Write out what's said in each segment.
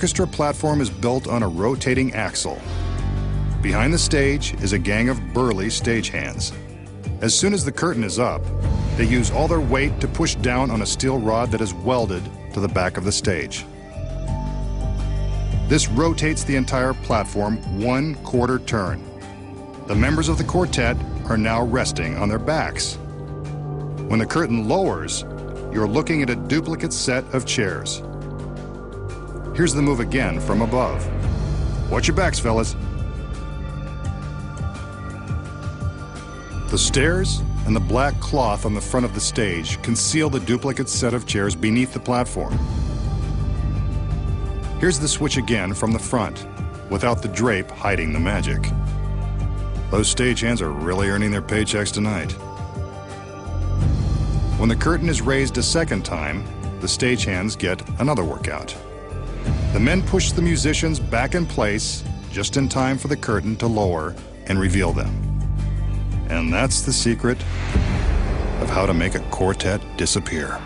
orchestra platform is built on a rotating axle. Behind the stage is a gang of burly stagehands. As soon as the curtain is up, they use all their weight to push down on a steel rod that is welded to the back of the stage. This rotates the entire platform 1/4 turn. The members of the quartet are now resting on their backs. When the curtain lowers, you're looking at a duplicate set of chairs. Here's the move again from above. Watch your backs, fellas. The stairs and the black cloth on the front of the stage conceal the duplicate set of chairs beneath the platform. Here's the switch again from the front, without the drape hiding the magic. Those stagehands are really earning their paychecks tonight. When the curtain is raised a second time, the stagehands get another workout. The men push the musicians back in place just in time for the curtain to lower and reveal them. And that's the secret of how to make a quartet disappear.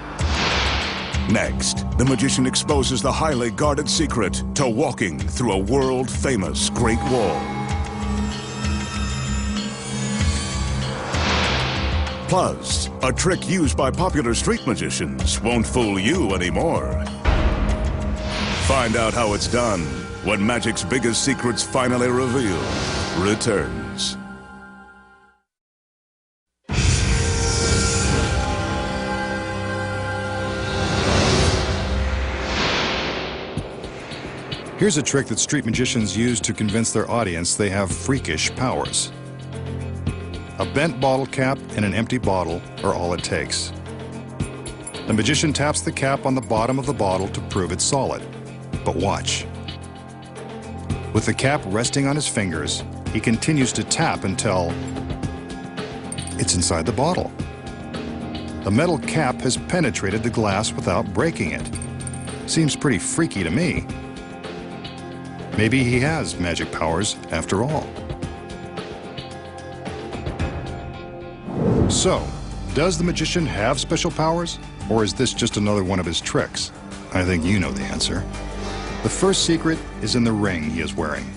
Next, the magician exposes the highly guarded secret to walking through a world-famous Great Wall. Plus, a trick used by popular street magicians won't fool you anymore. Find out how it's done when magic's biggest secrets finally reveal returns. Here's a trick that street magicians use to convince their audience they have freakish powers. A bent bottle cap and an empty bottle are all it takes. The magician taps the cap on the bottom of the bottle to prove it's solid. But watch. With the cap resting on his fingers, he continues to tap until it's inside the bottle. The metal cap has penetrated the glass without breaking it. Seems pretty freaky to me. Maybe he has magic powers after all. So, does the magician have special powers, or is this just another one of his tricks? I think you know the answer. The first secret is in the ring he is wearing.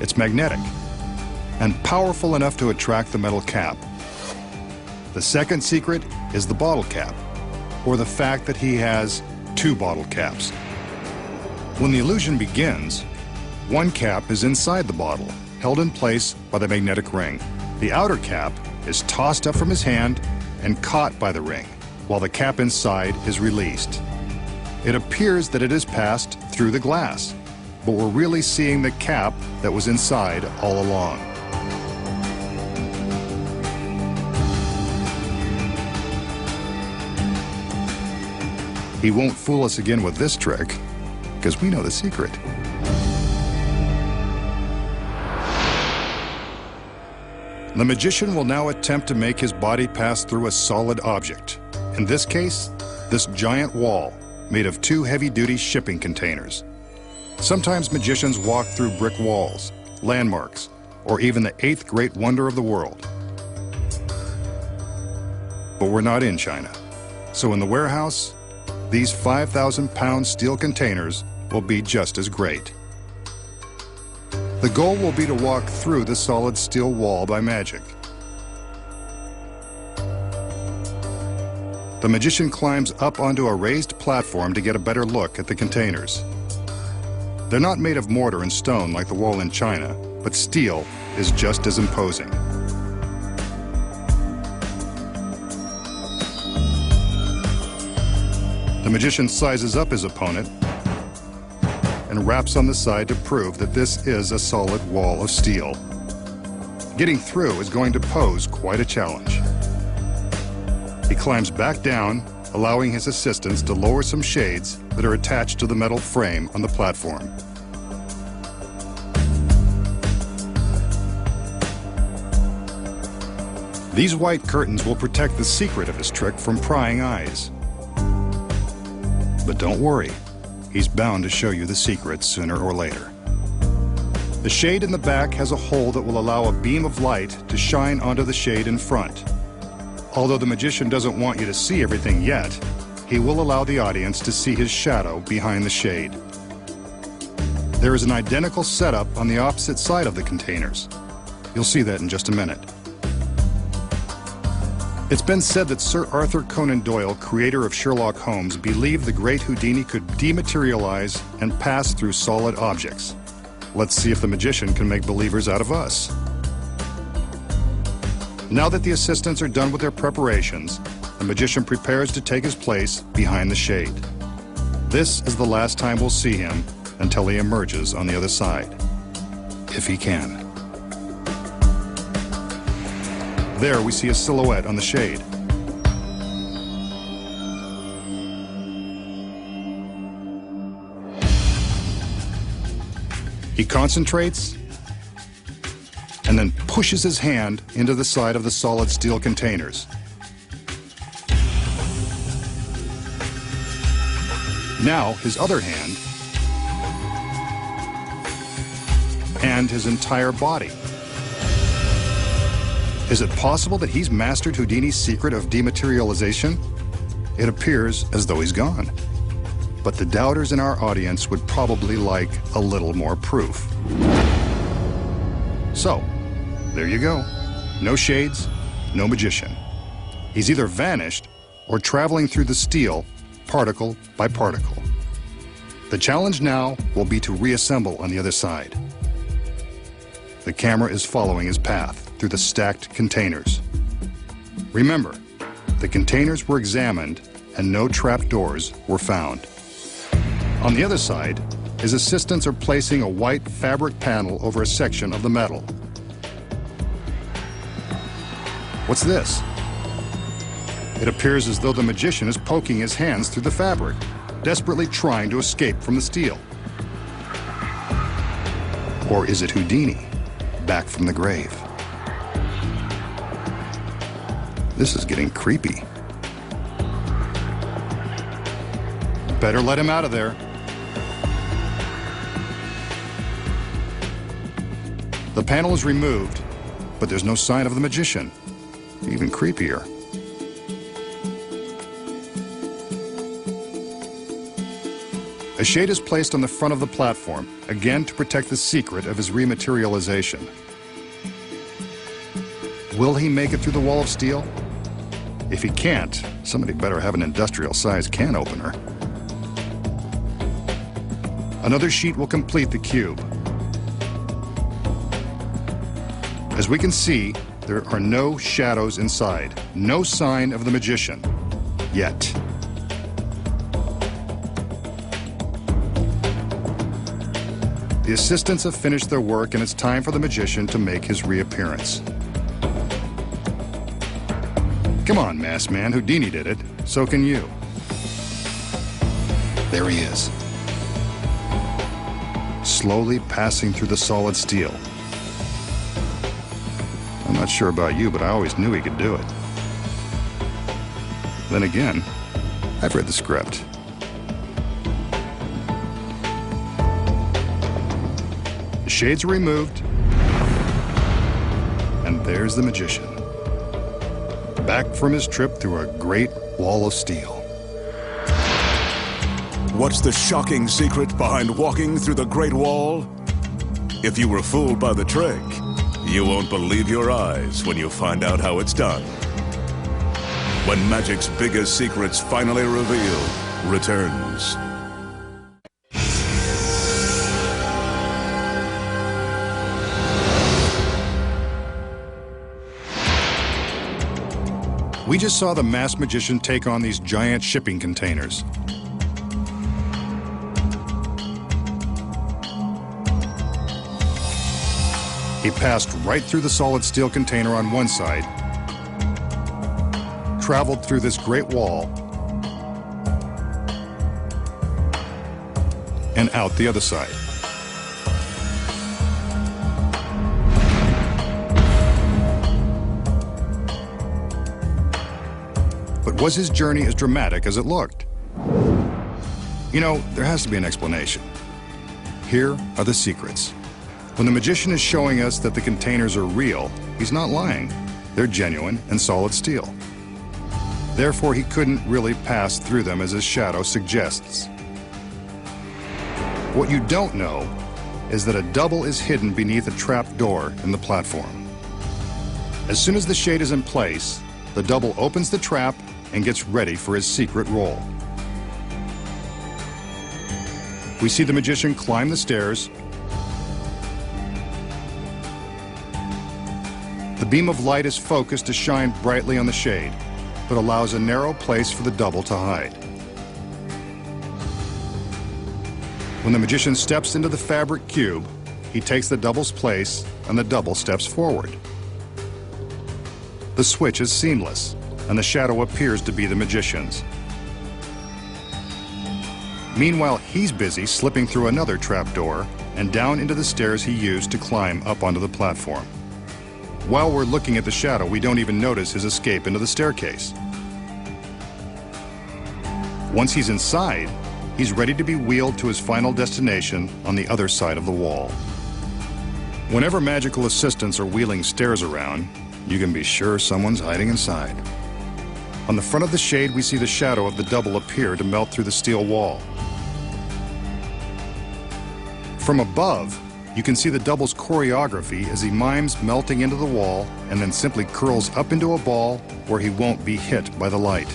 It's magnetic and powerful enough to attract the metal cap. The second secret is the bottle cap, or the fact that he has 2 bottle caps. When the illusion begins, one cap is inside the bottle, held in place by the magnetic ring. The outer cap is tossed up from his hand and caught by the ring, while the cap inside is released. It appears that it has passed through the glass, but we're really seeing the cap that was inside all along. He won't fool us again with this trick, because we know the secret. The magician will now attempt to make his body pass through a solid object. In this case, this giant wall made of 2 heavy-duty shipping containers. Sometimes magicians walk through brick walls, landmarks, or even the 8th great wonder of the world. But we're not in China. So in the warehouse, these 5,000-pound steel containers will be just as great. The goal will be to walk through the solid steel wall by magic. The magician climbs up onto a raised platform to get a better look at the containers. They're not made of mortar and stone like the wall in China, but steel is just as imposing. The magician sizes up his opponent and raps on the side to prove that this is a solid wall of steel. Getting through is going to pose quite a challenge. He climbs back down, allowing his assistants to lower some shades that are attached to the metal frame on the platform. These white curtains will protect the secret of his trick from prying eyes. But don't worry, he's bound to show you the secret sooner or later. The shade in the back has a hole that will allow a beam of light to shine onto the shade in front. Although the magician doesn't want you to see everything yet, he will allow the audience to see his shadow behind the shade. There is an identical setup on the opposite side of the containers. You'll see that in just a minute. It's been said that Sir Arthur Conan Doyle, creator of Sherlock Holmes, believed the great Houdini could dematerialize and pass through solid objects. Let's see if the magician can make believers out of us. Now that the assistants are done with their preparations, the magician prepares to take his place behind the shade. This is the last time we'll see him until he emerges on the other side, if he can. There we see a silhouette on the shade. He concentrates and then pushes his hand into the side of the solid steel containers. Now his other hand and his entire body. Is it possible that he's mastered Houdini's secret of dematerialization? It appears as though he's gone. But the doubters in our audience would probably like a little more proof. So, there you go. No shades, no magician. He's either vanished or traveling through the steel, particle by particle. The challenge now will be to reassemble on the other side. The camera is following his path through the stacked containers. Remember, the containers were examined and no trap doors were found. On the other side, his assistants are placing a white fabric panel over a section of the metal. What's this? It appears as though the magician is poking his hands through the fabric, desperately trying to escape from the steel. Or is it Houdini, back from the grave? This is getting creepy. Better let him out of there. The panel is removed, but there's no sign of the magician. Even creepier. A shade is placed on the front of the platform, again to protect the secret of his rematerialization. Will he make it through the wall of steel? If he can't, somebody better have an industrial-sized can opener. Another sheet will complete the cube. As we can see, there are no shadows inside, no sign of the magician, yet. The assistants have finished their work and it's time for the magician to make his reappearance. Come on, masked man, Houdini did it, so can you. There he is. Slowly passing through the solid steel. I'm not sure about you, but I always knew he could do it. Then again, I've read the script. The shades are removed, and there's the magician, back from his trip through a great wall of steel. What's the shocking secret behind walking through the Great Wall? If you were fooled by the trick, you won't believe your eyes when you find out how it's done. When magic's biggest secrets finally revealed returns. We just saw the masked magician take on these giant shipping containers. He passed right through the solid steel container on one side, traveled through this great wall, and out the other side. But was his journey as dramatic as it looked? You know, there has to be an explanation. Here are the secrets. When the magician is showing us that the containers are real, he's not lying. They're genuine and solid steel. Therefore, he couldn't really pass through them as his shadow suggests. What you don't know is that a double is hidden beneath a trap door in the platform. As soon as the shade is in place, the double opens the trap and gets ready for his secret role. We see the magician climb the stairs. The beam of light is focused to shine brightly on the shade, but allows a narrow place for the double to hide. When the magician steps into the fabric cube, he takes the double's place and the double steps forward. The switch is seamless, and the shadow appears to be the magician's. Meanwhile, he's busy slipping through another trapdoor and down into the stairs he used to climb up onto the platform. While we're looking at the shadow, we don't even notice his escape into the staircase. Once he's inside, he's ready to be wheeled to his final destination on the other side of the wall. Whenever magical assistants are wheeling stairs around, you can be sure someone's hiding inside. On the front of the shade, we see the shadow of the double appear to melt through the steel wall. From above, you can see the double's choreography as he mimes melting into the wall and then simply curls up into a ball where he won't be hit by the light.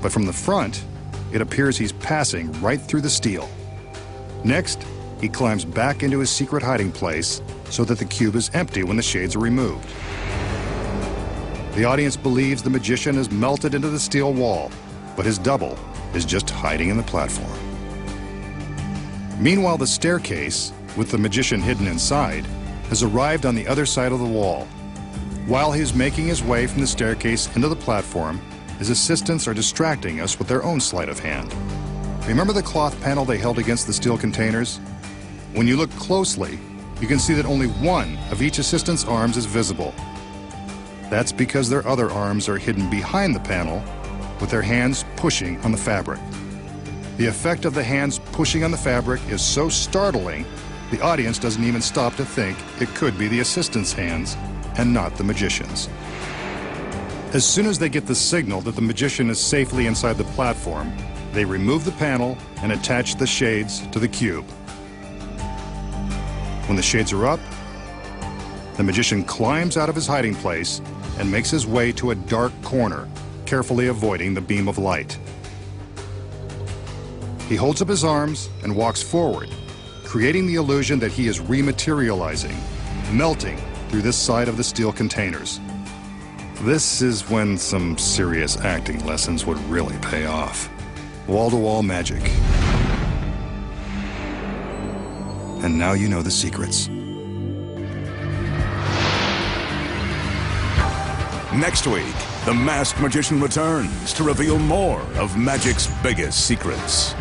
But from the front, it appears he's passing right through the steel. Next, he climbs back into his secret hiding place so that the cube is empty when the shades are removed. The audience believes the magician has melted into the steel wall, but his double is just hiding in the platform. Meanwhile, the staircase, with the magician hidden inside, has arrived on the other side of the wall. While he's making his way from the staircase into the platform, his assistants are distracting us with their own sleight of hand. Remember the cloth panel they held against the steel containers? When you look closely, you can see that only one of each assistant's arms is visible. That's because their other arms are hidden behind the panel, with their hands pushing on the fabric. The effect of the hands pushing on the fabric is so startling, the audience doesn't even stop to think it could be the assistant's hands and not the magician's. As soon as they get the signal that the magician is safely inside the platform, they remove the panel and attach the shades to the cube. When the shades are up, the magician climbs out of his hiding place and makes his way to a dark corner, carefully avoiding the beam of light. He holds up his arms and walks forward, creating the illusion that he is rematerializing, melting through this side of the steel containers. This is when some serious acting lessons would really pay off. Wall-to-wall magic. And now you know the secrets. Next week, the masked magician returns to reveal more of magic's biggest secrets.